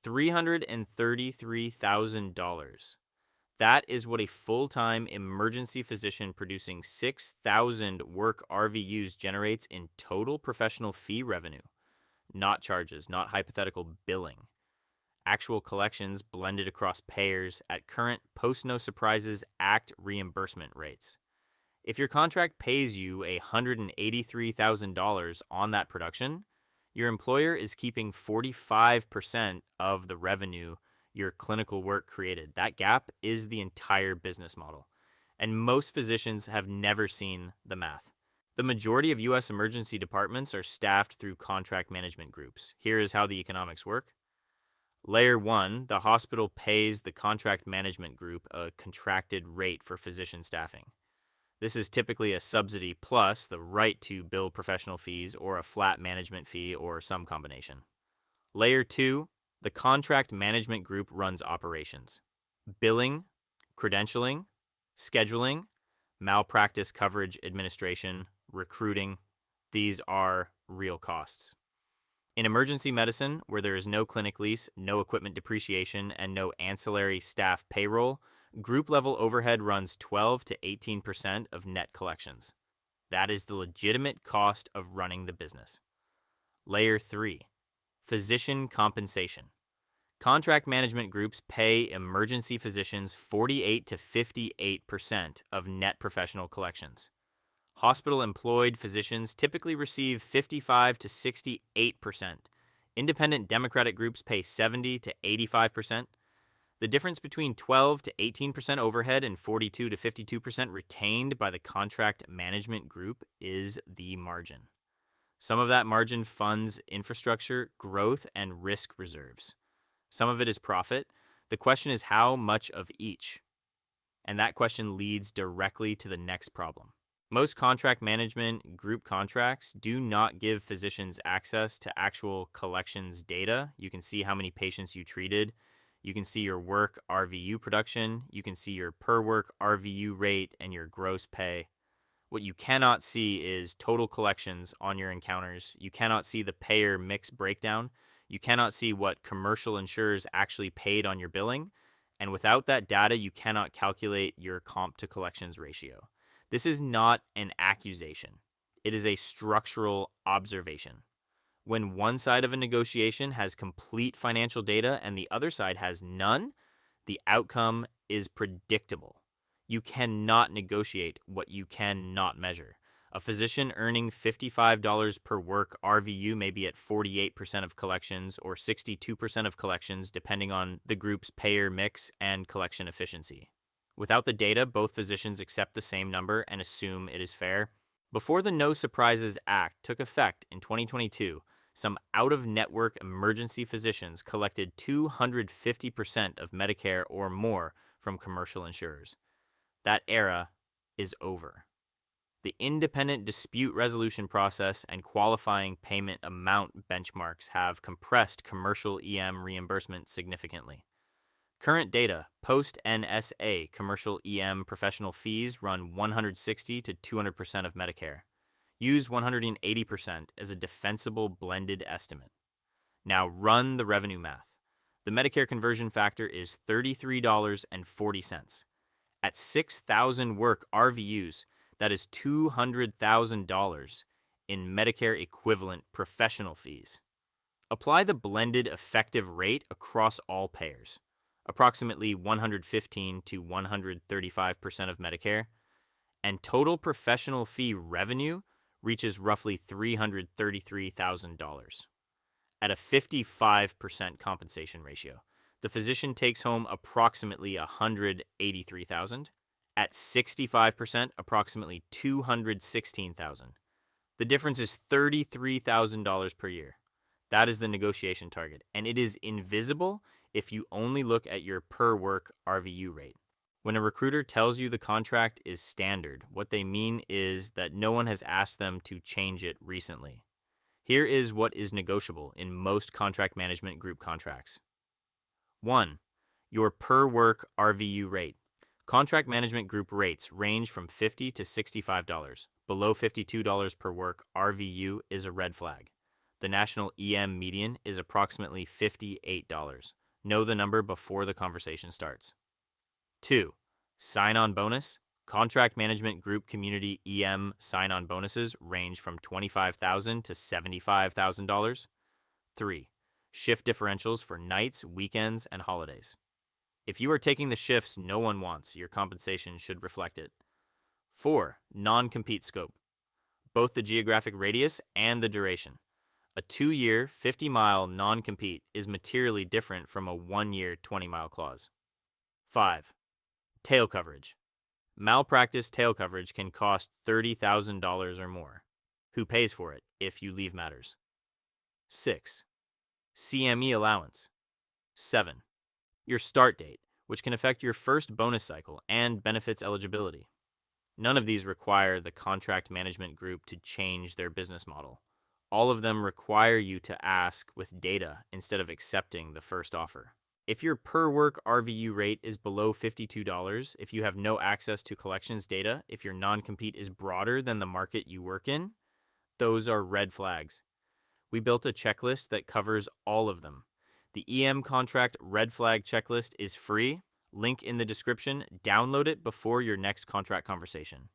$333,000. That is what a full-time emergency physician producing 6,000 work RVUs generates in total professional fee revenue, not charges, not hypothetical billing. Actual collections blended across payers at current Post-No Surprises Act reimbursement rates. If your contract pays you $183,000 on that production, your employer is keeping 45% of the revenue your clinical work created. That gap is the entire business model. And most physicians have never seen the math. The majority of U.S. emergency departments are staffed through contract management groups. Here is how the economics work. Layer 1, the hospital pays the contract management group a contracted rate for physician staffing. This is typically a subsidy plus the right to bill professional fees or a flat management fee or some combination. Layer 2, the contract management group runs operations. Billing, credentialing, scheduling, malpractice coverage administration, recruiting. These are real costs. In emergency medicine, where there is no clinic lease, no equipment depreciation, and no ancillary staff payroll, group-level overhead runs 12 to 18% of net collections. That is the legitimate cost of running the business. Layer 3, physician compensation. Contract management groups pay emergency physicians 48 to 58% of net professional collections. Hospital-employed physicians typically receive 55 to 68%. Independent Democratic groups pay 70 to 85%. The difference between 12 to 18% overhead and 42 to 52% retained by the contract management group is the margin. Some of that margin funds infrastructure, growth, and risk reserves. Some of it is profit. The question is how much of each? And that question leads directly to the next problem. Most contract management group contracts do not give physicians access to actual collections data. You can see how many patients you treated. You can see your work RVU production. You can see your per work RVU rate and your gross pay. What you cannot see is total collections on your encounters. You cannot see the payer mix breakdown. You cannot see what commercial insurers actually paid on your billing. And without that data, you cannot calculate your comp to collections ratio. This is not an accusation. It is a structural observation. When one side of a negotiation has complete financial data and the other side has none, the outcome is predictable. You cannot negotiate what you cannot measure. A physician earning $55 per work RVU may be at 48% of collections or 62% of collections, depending on the group's payer mix and collection efficiency. Without the data, both physicians accept the same number and assume it is fair. Before the No Surprises Act took effect in 2022, some out-of-network emergency physicians collected 250% of Medicare or more from commercial insurers. That era is over. The independent dispute resolution process and qualifying payment amount benchmarks have compressed commercial EM reimbursement significantly. Current data, post-NSA commercial EM professional fees run 160 to 200% of Medicare. Use 180% as a defensible blended estimate. Now run the revenue math. The Medicare conversion factor is $33.40. At 6,000 work RVUs, that is $200,000 in Medicare equivalent professional fees. Apply the blended effective rate across all payers, approximately 115 to 135% of Medicare, and total professional fee revenue reaches roughly $333,000. At a 55% compensation ratio, the physician takes home approximately $183,000. At 65%, approximately $216,000. The difference is $33,000 per year. That is the negotiation target, and it is invisible if you only look at your per work RVU rate. When a recruiter tells you the contract is standard, what they mean is that no one has asked them to change it recently. Here is what is negotiable in most contract management group contracts. 1. Your per work RVU rate. Contract management group rates range from $50 to $65. Below $52 per work RVU is a red flag. The national EM median is approximately $58. Know the number before the conversation starts. 2. Sign-on bonus. Contract management group community EM sign-on bonuses range from $25,000 to $75,000. 3. Shift differentials for nights, weekends, and holidays. If you are taking the shifts no one wants, your compensation should reflect it. 4. Non-compete scope. Both the geographic radius and the duration. A 2-year, 50-mile non-compete is materially different from a 1-year, 20-mile clause. 5. Tail coverage. Malpractice tail coverage can cost $30,000 or more. Who pays for it if you leave matters? 6. CME allowance. 7. Your start date, which can affect your first bonus cycle and benefits eligibility. None of these require the contract management group to change their business model. All of them require you to ask with data instead of accepting the first offer. If your per work RVU rate is below $52, if you have no access to collections data, if your non-compete is broader than the market you work in, those are red flags. We built a checklist that covers all of them. The EM contract red flag checklist is free. Link in the description. Download it before your next contract conversation.